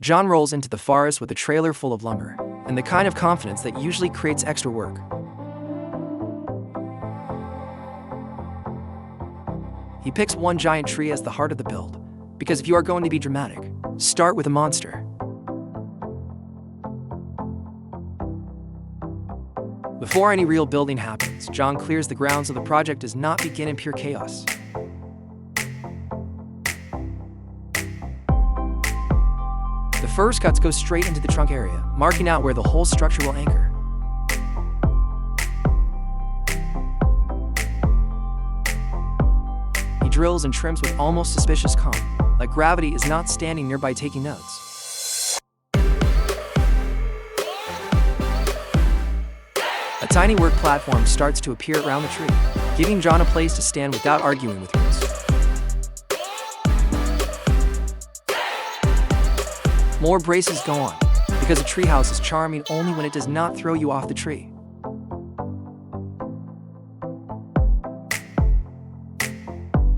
John rolls into the forest with a trailer full of lumber, and the kind of confidence that usually creates extra work. He picks one giant tree as the heart of the build, because if you are going to be dramatic, start with a monster. Before any real building happens, John clears the ground so the project does not begin in pure chaos. The first cuts go straight into the trunk area, marking out where the whole structure will anchor. He drills and trims with almost suspicious calm, like gravity is not standing nearby taking notes. A tiny work platform starts to appear around the tree, giving John a place to stand without arguing with roots. More braces go on, because a treehouse is charming only when it does not throw you off the tree.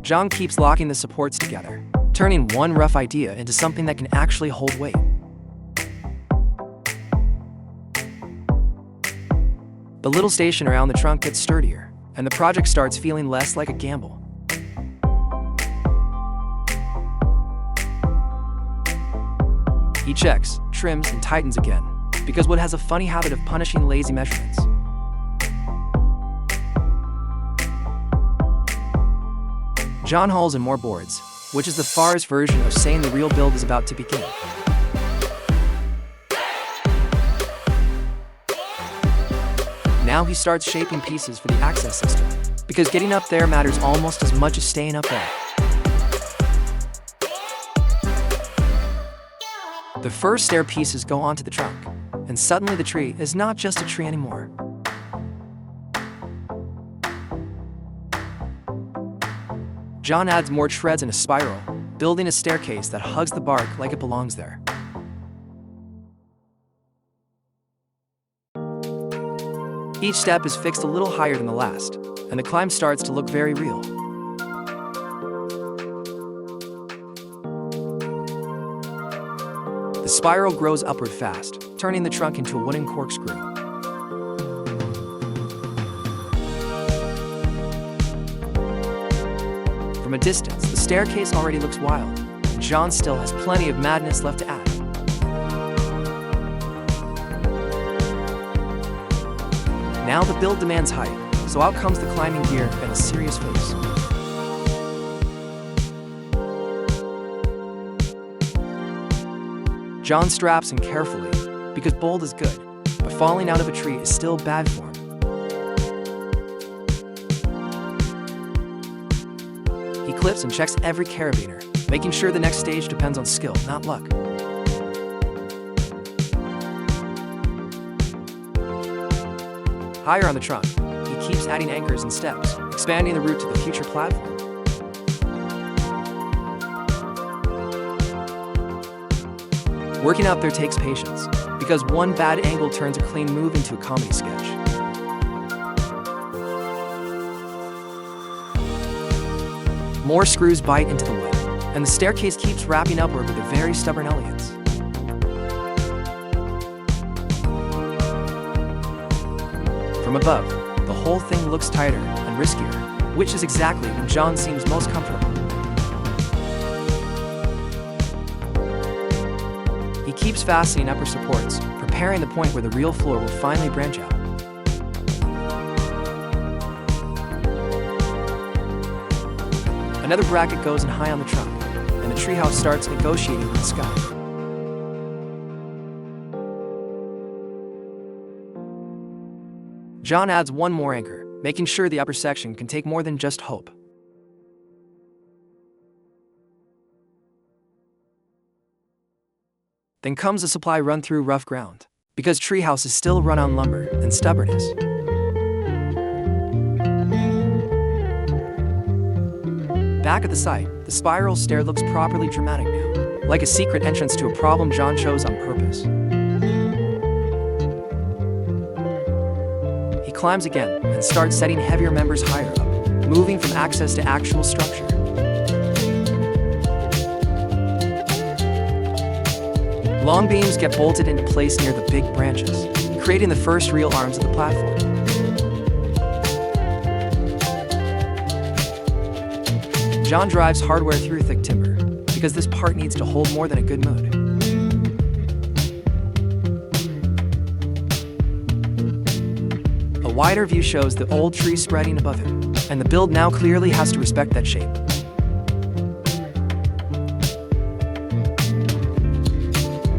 John keeps locking the supports together, turning one rough idea into something that can actually hold weight. The little station around the trunk gets sturdier, and the project starts feeling less like a gamble. He checks, trims, and tightens again, because wood has a funny habit of punishing lazy measurements. John hauls in more boards, which is the farthest version of saying the real build is about to begin. Now he starts shaping pieces for the access system, because getting up there matters almost as much as staying up there. The first stair pieces go onto the trunk, and suddenly the tree is not just a tree anymore. John adds more treads in a spiral, building a staircase that hugs the bark like it belongs there. Each step is fixed a little higher than the last, and the climb starts to look very real. The spiral grows upward fast, turning the trunk into a wooden corkscrew. From a distance, the staircase already looks wild, and John still has plenty of madness left to add. Now the build demands height, so out comes the climbing gear and a serious face. John straps in carefully, because bold is good, but falling out of a tree is still bad form. He clips and checks every carabiner, making sure the next stage depends on skill, not luck. Higher on the trunk, he keeps adding anchors and steps, expanding the route to the future platform. Working up there takes patience, because one bad angle turns a clean move into a comedy sketch. More screws bite into the wood, and the staircase keeps wrapping upward with a very stubborn elegance. From above, the whole thing looks tighter and riskier, which is exactly when John seems most comfortable. He keeps fastening upper supports, preparing the point where the real floor will finally branch out. Another bracket goes in high on the trunk, and the treehouse starts negotiating with the sky. John adds one more anchor, making sure the upper section can take more than just hope. Then comes a supply run through rough ground, because treehouse is still run on lumber and stubbornness. Back at the site, the spiral stair looks properly dramatic now, like a secret entrance to a problem John chose on purpose. He climbs again and starts setting heavier members higher up, moving from access to actual structure. Long beams get bolted into place near the big branches, creating the first real arms of the platform. John drives hardware through thick timber, because this part needs to hold more than a good mood. A wider view shows the old tree spreading above him, and the build now clearly has to respect that shape.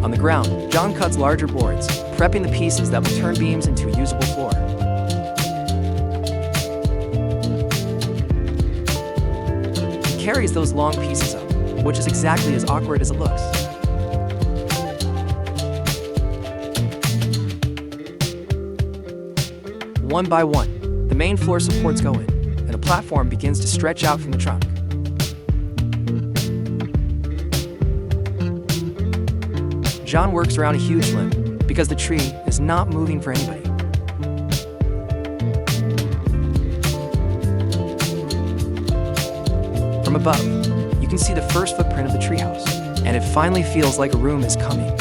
On the ground, John cuts larger boards, prepping the pieces that will turn beams into a usable floor. He carries those long pieces up, which is exactly as awkward as it looks. One by one, the main floor supports go in, and a platform begins to stretch out from the trunk. John works around a huge limb, because the tree is not moving for anybody. From above, you can see the first footprint of the treehouse, and it finally feels like a room is coming.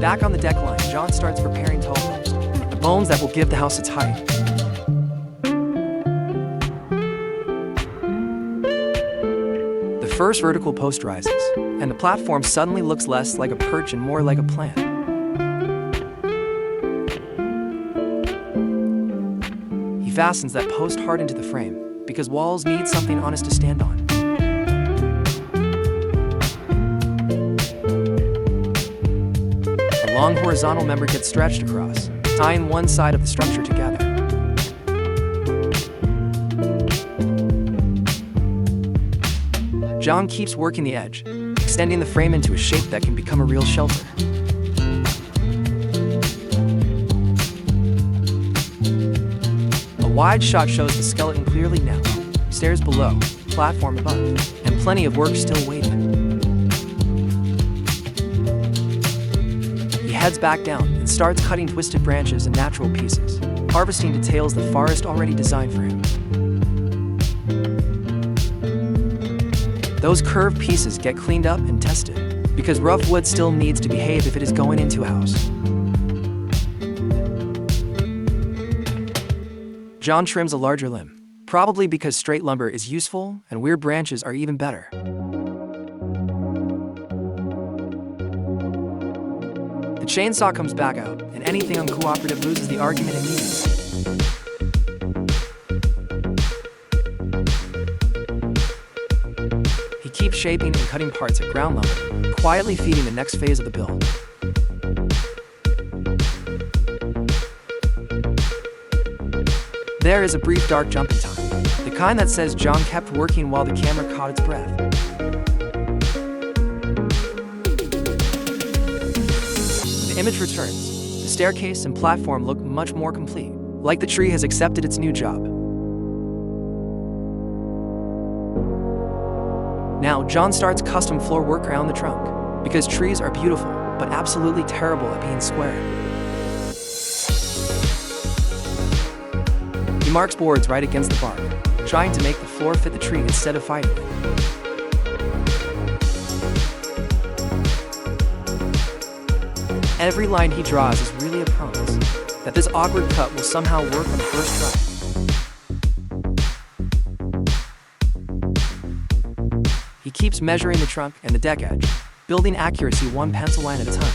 Back on the deck line, John starts preparing tall posts, the bones that will give the house its height. The first vertical post rises, and the platform suddenly looks less like a perch and more like a plant. He fastens that post hard into the frame, because walls need something honest to stand on. A long horizontal member gets stretched across, tying one side of the structure together. John keeps working the edge, extending the frame into a shape that can become a real shelter. A wide shot shows the skeleton clearly now, stairs below, platform above, and plenty of work still waiting. He heads back down and starts cutting twisted branches and natural pieces, harvesting details the forest already designed for him. Those curved pieces get cleaned up and tested, because rough wood still needs to behave if it is going into a house. John trims a larger limb, probably because straight lumber is useful and weird branches are even better. The chainsaw comes back out, and anything uncooperative loses the argument immediately. He keeps shaping and cutting parts at ground level, quietly feeding the next phase of the build. There is a brief dark jump in time, the kind that says John kept working while the camera caught its breath. When the image returns, the staircase and platform look much more complete, like the tree has accepted its new job. Now, John starts custom floor work around the trunk, because trees are beautiful, but absolutely terrible at being squared. He marks boards right against the bark, trying to make the floor fit the tree instead of fighting it. Every line he draws is really a promise that this awkward cut will somehow work on the first try. He keeps measuring the trunk and the deck edge, building accuracy one pencil line at a time.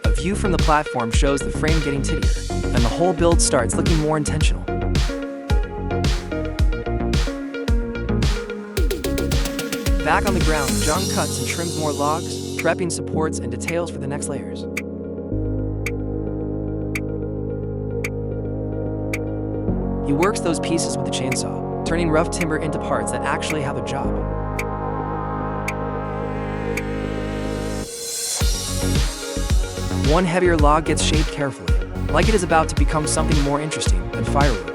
A view from the platform shows the frame getting tittier, and the whole build starts looking more intentional. Back on the ground, John cuts and trims more logs, prepping supports and details for the next layers. He works those pieces with the chainsaw, turning rough timber into parts that actually have a job. One heavier log gets shaped carefully, like it is about to become something more interesting than firewood.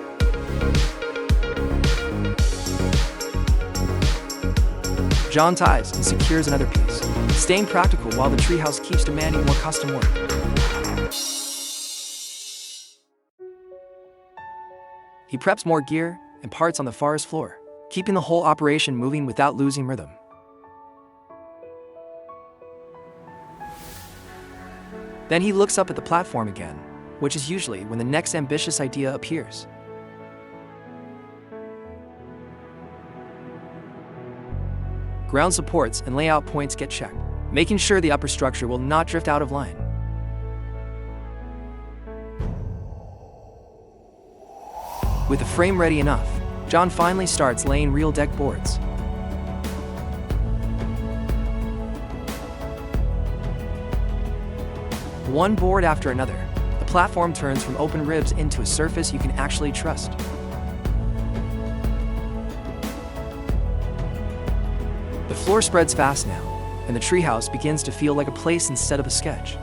John ties and secures another piece, staying practical while the treehouse keeps demanding more custom work. He preps more gear and parts on the forest floor, keeping the whole operation moving without losing rhythm. Then he looks up at the platform again, which is usually when the next ambitious idea appears. Ground supports and layout points get checked, making sure the upper structure will not drift out of line. With the frame ready enough, John finally starts laying real deck boards. One board after another, the platform turns from open ribs into a surface you can actually trust. The floor spreads fast now, and the treehouse begins to feel like a place instead of a sketch.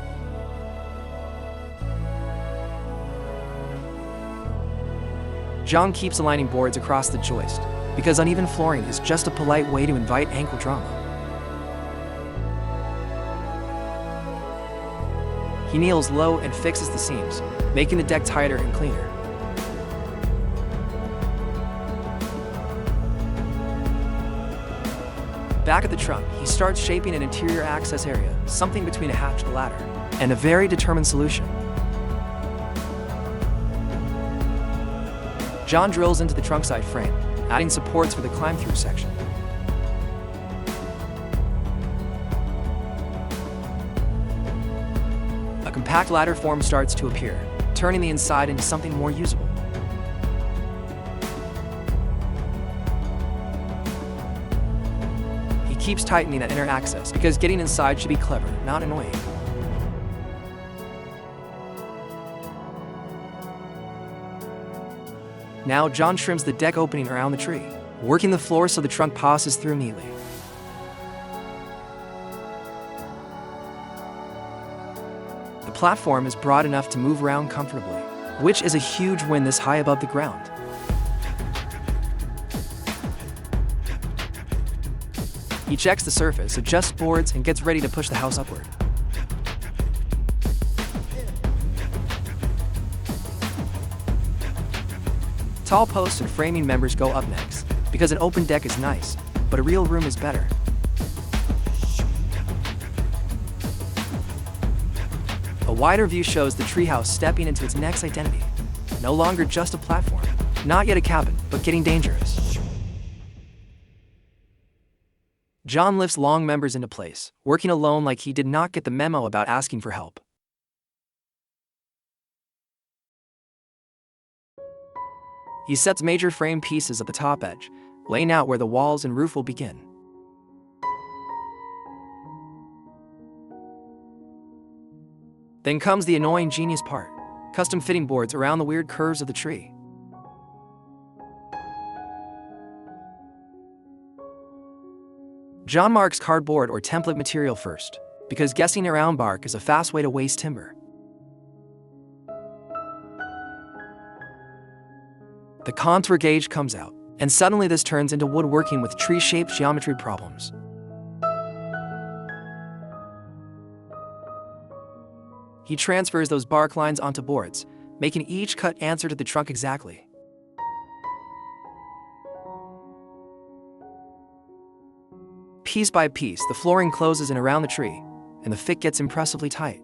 John keeps aligning boards across the joist, because uneven flooring is just a polite way to invite ankle drama. He kneels low and fixes the seams, making the deck tighter and cleaner. Back at the trunk, he starts shaping an interior access area, something between a hatch, a ladder, and a very determined solution. John drills into the trunk side frame, adding supports for the climb-through section. A compact ladder form starts to appear, turning the inside into something more usable. He keeps tightening that inner access because getting inside should be clever, not annoying. Now John trims the deck opening around the tree, working the floor so the trunk passes through neatly. The platform is broad enough to move around comfortably, which is a huge win this high above the ground. He checks the surface, adjusts boards, and gets ready to push the house upward. Tall posts and framing members go up next, because an open deck is nice, but a real room is better. A wider view shows the treehouse stepping into its next identity. No longer just a platform, not yet a cabin, but getting dangerous. John lifts long members into place, working alone like he did not get the memo about asking for help. He sets major frame pieces at the top edge, laying out where the walls and roof will begin. Then comes the annoying genius part, custom fitting boards around the weird curves of the tree. John marks cardboard or template material first, because guessing around bark is a fast way to waste timber. The contour gauge comes out, and suddenly this turns into woodworking with tree-shaped geometry problems. He transfers those bark lines onto boards, making each cut answer to the trunk exactly. Piece by piece, the flooring closes in around the tree, and the fit gets impressively tight.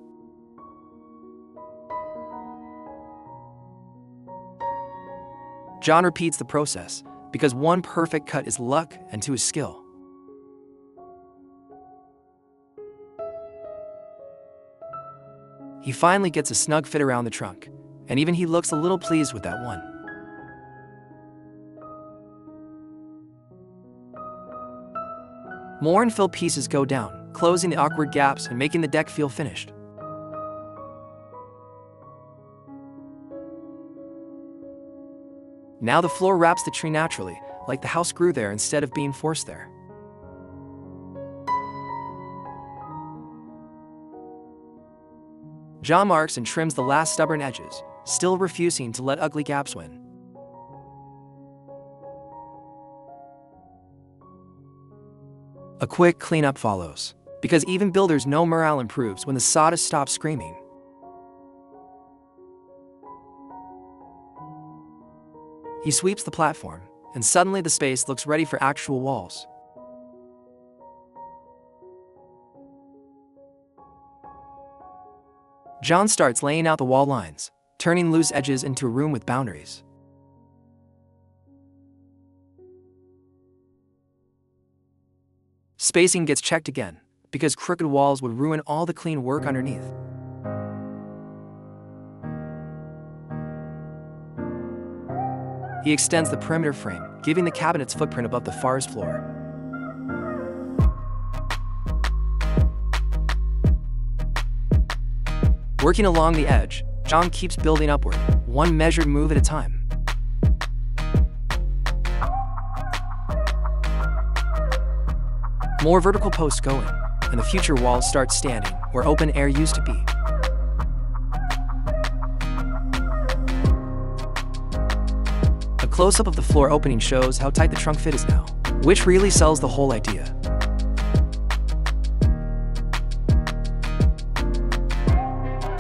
John repeats the process, because one perfect cut is luck and two is skill. He finally gets a snug fit around the trunk, and even he looks a little pleased with that one. More infill pieces go down, closing the awkward gaps and making the deck feel finished. Now the floor wraps the tree naturally, like the house grew there instead of being forced there. John marks and trims the last stubborn edges, still refusing to let ugly gaps win. A quick cleanup follows, because even builders know morale improves when the sawdust stops screaming. He sweeps the platform, and suddenly the space looks ready for actual walls. John starts laying out the wall lines, turning loose edges into a room with boundaries. Spacing gets checked again, because crooked walls would ruin all the clean work underneath. He extends the perimeter frame, giving the cabinet's footprint above the forest floor. Working along the edge, John keeps building upward, one measured move at a time. More vertical posts go in, and the future walls start standing where open air used to be. A close-up of the floor opening shows how tight the trunk fit is now, which really sells the whole idea.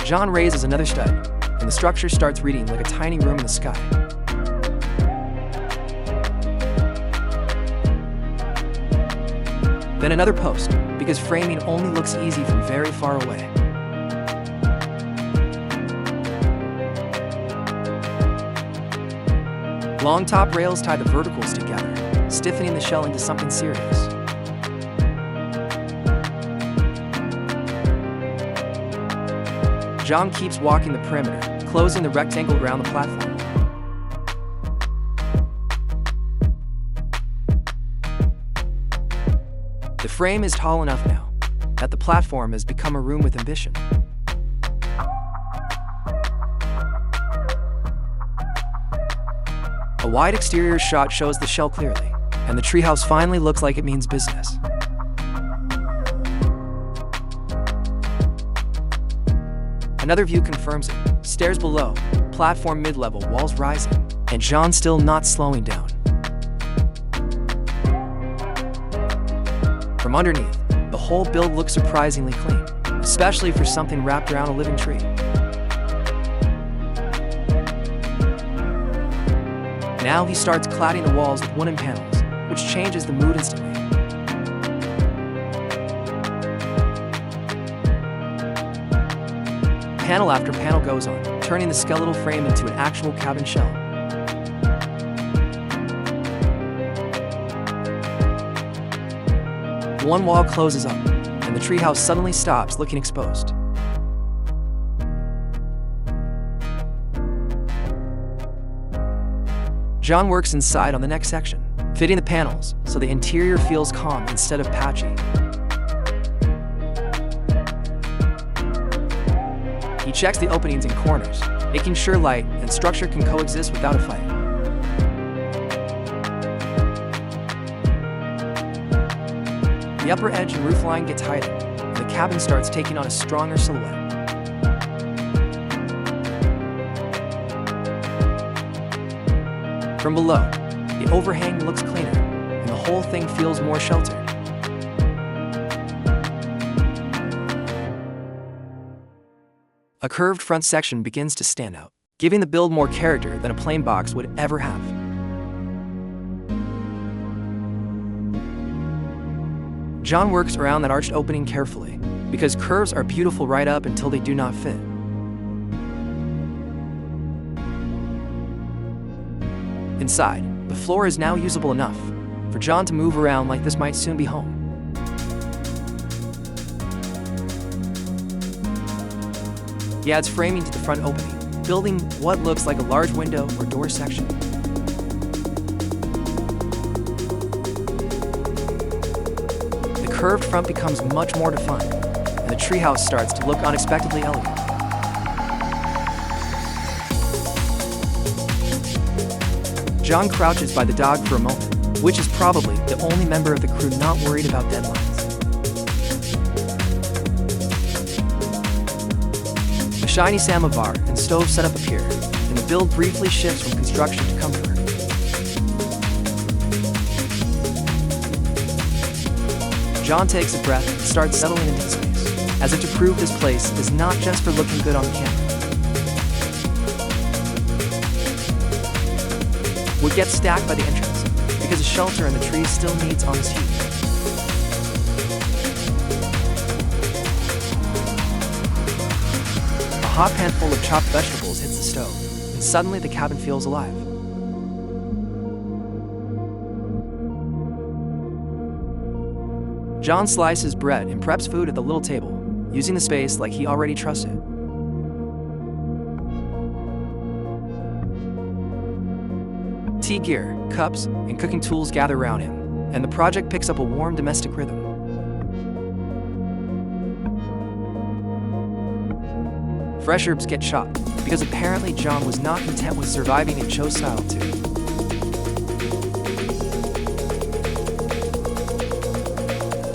John raises another stud, and the structure starts reading like a tiny room in the sky. Then another post, because framing only looks easy from very far away. Long top rails tie the verticals together, stiffening the shell into something serious. John keeps walking the perimeter, closing the rectangle around the platform. The frame is tall enough now that the platform has become a room with ambition. A wide exterior shot shows the shell clearly, and the treehouse finally looks like it means business. Another view confirms it. Stairs below, platform mid-level, walls rising, and John still not slowing down. From underneath, the whole build looks surprisingly clean, especially for something wrapped around a living tree. Now he starts cladding the walls with wooden panels, which changes the mood instantly. Panel after panel goes on, turning the skeletal frame into an actual cabin shell. One wall closes up, and the treehouse suddenly stops, looking exposed. John works inside on the next section, fitting the panels so the interior feels calm instead of patchy. He checks the openings and corners, making sure light and structure can coexist without a fight. The upper edge and roof line gets heightened, and the cabin starts taking on a stronger silhouette. From below, the overhang looks cleaner, and the whole thing feels more sheltered. A curved front section begins to stand out, giving the build more character than a plain box would ever have. John works around that arched opening carefully, because curves are beautiful right up until they do not fit. Inside, the floor is now usable enough for John to move around like this might soon be home. He adds framing to the front opening, building what looks like a large window or door section. The curved front becomes much more defined, and the treehouse starts to look unexpectedly elegant. John crouches by the dog for a moment, which is probably the only member of the crew not worried about deadlines. A shiny samovar and stove setup appear, and the build briefly shifts from construction to comfort. John takes a breath and starts settling into the space, as if to prove this place is not just for looking good on camera. Wood gets stacked by the entrance, because a shelter in the trees still needs on this heat. A hot pan full of chopped vegetables hits the stove, and suddenly the cabin feels alive. John slices bread and preps food at the little table, using the space like he already trusted. Tea gear, cups, and cooking tools gather around him, and the project picks up a warm domestic rhythm. Fresh herbs get chopped, because apparently John was not content with surviving and chose solitude.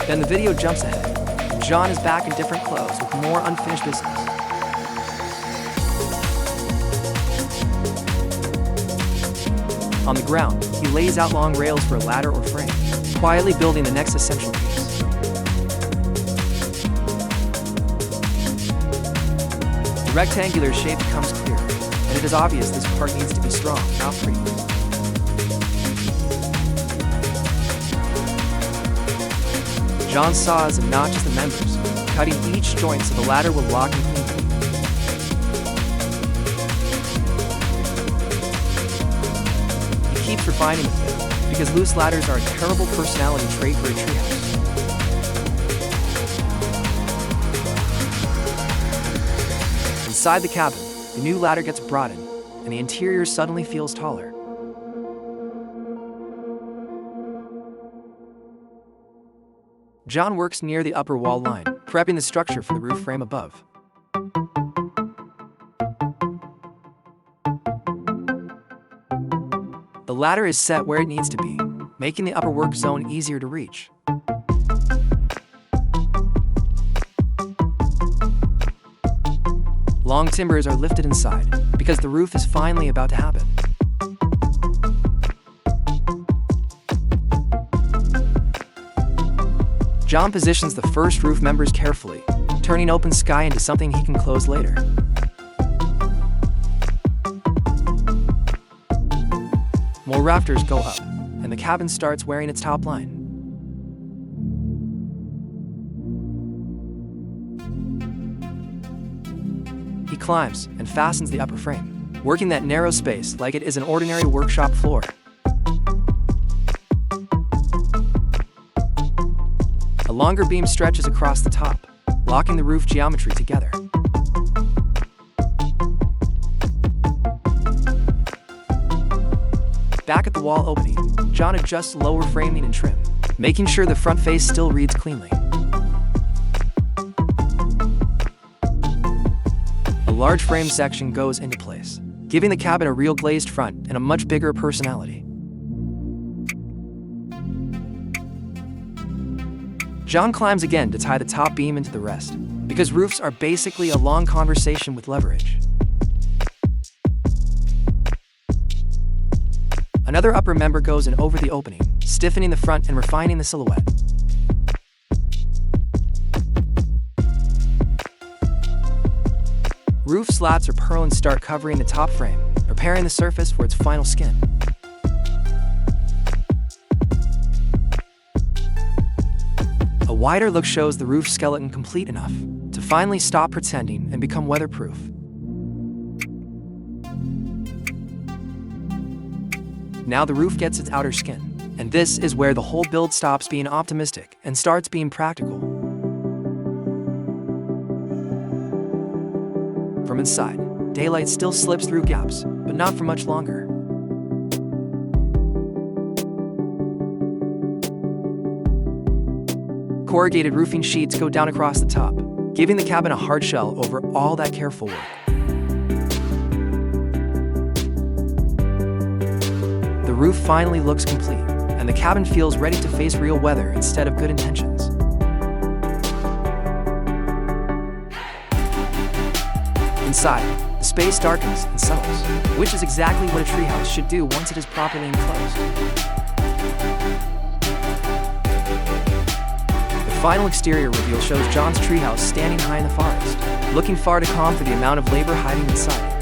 Then the video jumps ahead. John is back in different clothes with more unfinished business. On the ground, he lays out long rails for a ladder or frame, quietly building the next essential piece. The rectangular shape becomes clear, and it is obvious this part needs to be strong, not pretty. John's saws and notches the members, cutting each joint so the ladder will lock and cleanly. He keeps refining the fit, because loose ladders are a terrible personality trait for a treehouse. Inside the cabin, the new ladder gets broadened, and the interior suddenly feels taller. John works near the upper wall line, prepping the structure for the roof frame above. The ladder is set where it needs to be, making the upper work zone easier to reach. Long timbers are lifted inside, because the roof is finally about to happen. John positions the first roof members carefully, turning open sky into something he can close later. More rafters go up, and the cabin starts wearing its top line. He climbs and fastens the upper frame, working that narrow space like it is an ordinary workshop floor. A longer beam stretches across the top, locking the roof geometry together. Back at the wall opening, John adjusts lower framing and trim, making sure the front face still reads cleanly. A large frame section goes into place, giving the cabin a real glazed front and a much bigger personality. John climbs again to tie the top beam into the rest, because roofs are basically a long conversation with leverage. Another upper member goes in over the opening, stiffening the front and refining the silhouette. Roof slats are pearl and start covering the top frame, preparing the surface for its final skin. A wider look shows the roof skeleton complete enough to finally stop pretending and become weatherproof. Now the roof gets its outer skin, and this is where the whole build stops being optimistic and starts being practical. From inside, daylight still slips through gaps, but not for much longer. Corrugated roofing sheets go down across the top, giving the cabin a hard shell over all that careful work. The roof finally looks complete, and the cabin feels ready to face real weather instead of good intentions. Inside, the space darkens and settles, which is exactly what a treehouse should do once it is properly enclosed. The final exterior reveal shows John's treehouse standing high in the forest, looking far to calm for the amount of labor hiding inside it.